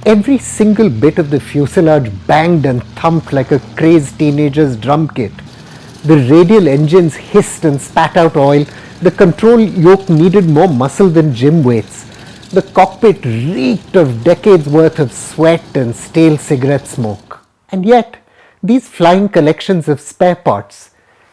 Every single bit of the fuselage banged and thumped like a crazed teenager's drum kit. The radial engines hissed and spat out oil. The control yoke needed more muscle than gym weights. The cockpit reeked of decades worth of sweat and stale cigarette smoke. And yet, these flying collections of spare parts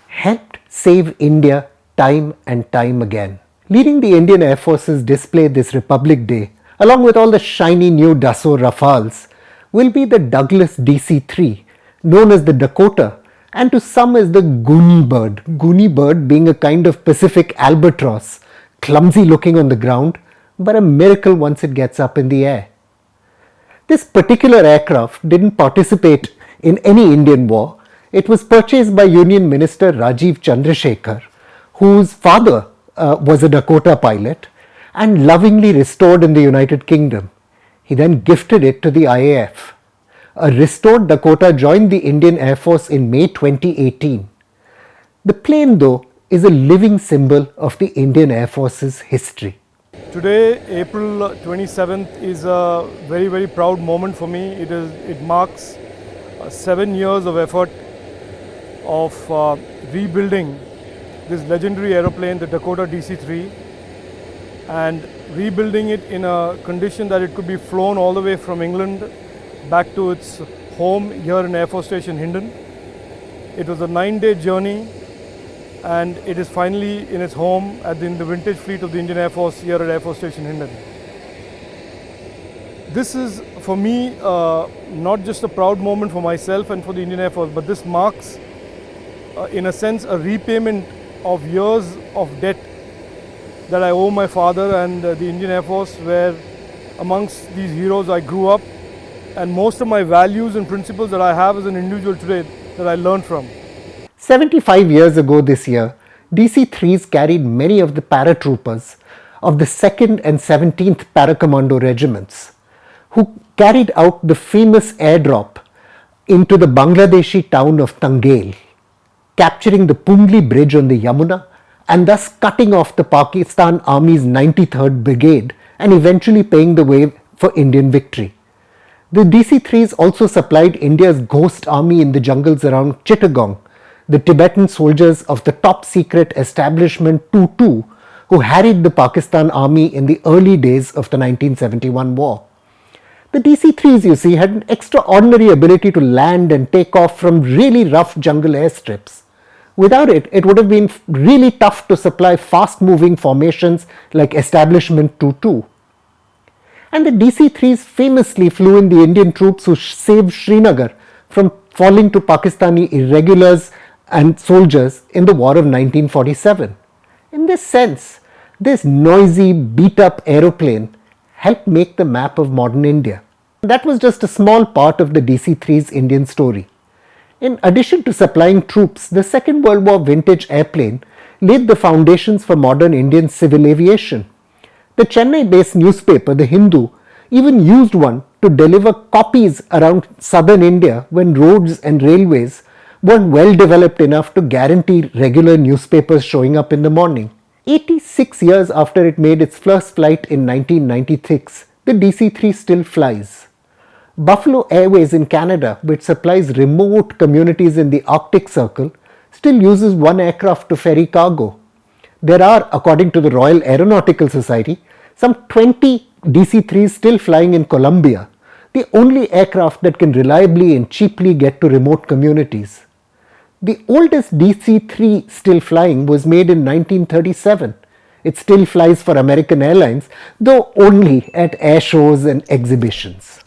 helped save India time and time again. Leading the Indian Air Force's display this Republic Day, along with all the shiny new Dassault Rafales, will be the Douglas DC-3, known as the Dakota, and to some as the Goonie bird. Goonie bird being a kind of Pacific albatross, clumsy looking on the ground, but a miracle once it gets up in the air. This particular aircraft didn't participate in any Indian war. It was purchased by Union Minister Rajiv Chandrasekhar, whose father was a Dakota pilot, and lovingly restored in the United Kingdom. He then gifted it to the IAF. A restored Dakota joined the Indian Air Force in May 2018. The plane, though, is a living symbol of the Indian Air Force's history. Today, April 27th, is a very, very proud moment for me. It marks 7 years of effort of rebuilding this legendary aeroplane, the Dakota DC-3, and rebuilding it in a condition that it could be flown all the way from England back to its home here in Air Force Station Hindon. It was a 9-day journey, and it is finally in its home in the vintage fleet of the Indian Air Force here at Air Force Station Hindon. This is, for me, not just a proud moment for myself and for the Indian Air Force, but this marks, in a sense, a repayment of years of debt that I owe my father and the Indian Air Force, where amongst these heroes I grew up, and most of my values and principles that I have as an individual today that I learned from. 75 years ago this year, DC-3s carried many of the paratroopers of the 2nd and 17th Paracommando regiments, who carried out the famous airdrop into the Bangladeshi town of Tangail, capturing the Pungli Bridge on the Yamuna and thus cutting off the Pakistan Army's 93rd Brigade and eventually paving the way for Indian victory. The DC-3s also supplied India's ghost army in the jungles around Chittagong, the Tibetan soldiers of the top secret establishment 22 who harried the Pakistan army in the early days of the 1971 war. The DC-3s, you see, had an extraordinary ability to land and take off from really rough jungle airstrips. Without it, it would have been really tough to supply fast-moving formations like Establishment 22. And the DC-3s famously flew in the Indian troops who saved Srinagar from falling to Pakistani irregulars and soldiers in the War of 1947. In this sense, this noisy, beat-up aeroplane helped make the map of modern India. That was just a small part of the DC-3's Indian story. In addition to supplying troops, the Second World War vintage airplane laid the foundations for modern Indian civil aviation. The Chennai-based newspaper, The Hindu, even used one to deliver copies around southern India when roads and railways weren't well developed enough to guarantee regular newspapers showing up in the morning. 86 years after it made its first flight in 1996, the DC-3 still flies. Buffalo Airways in Canada, which supplies remote communities in the Arctic Circle, still uses one aircraft to ferry cargo. There are, according to the Royal Aeronautical Society, some 20 DC-3s still flying in Colombia, the only aircraft that can reliably and cheaply get to remote communities. The oldest DC-3 still flying was made in 1937. It still flies for American Airlines, though only at air shows and exhibitions.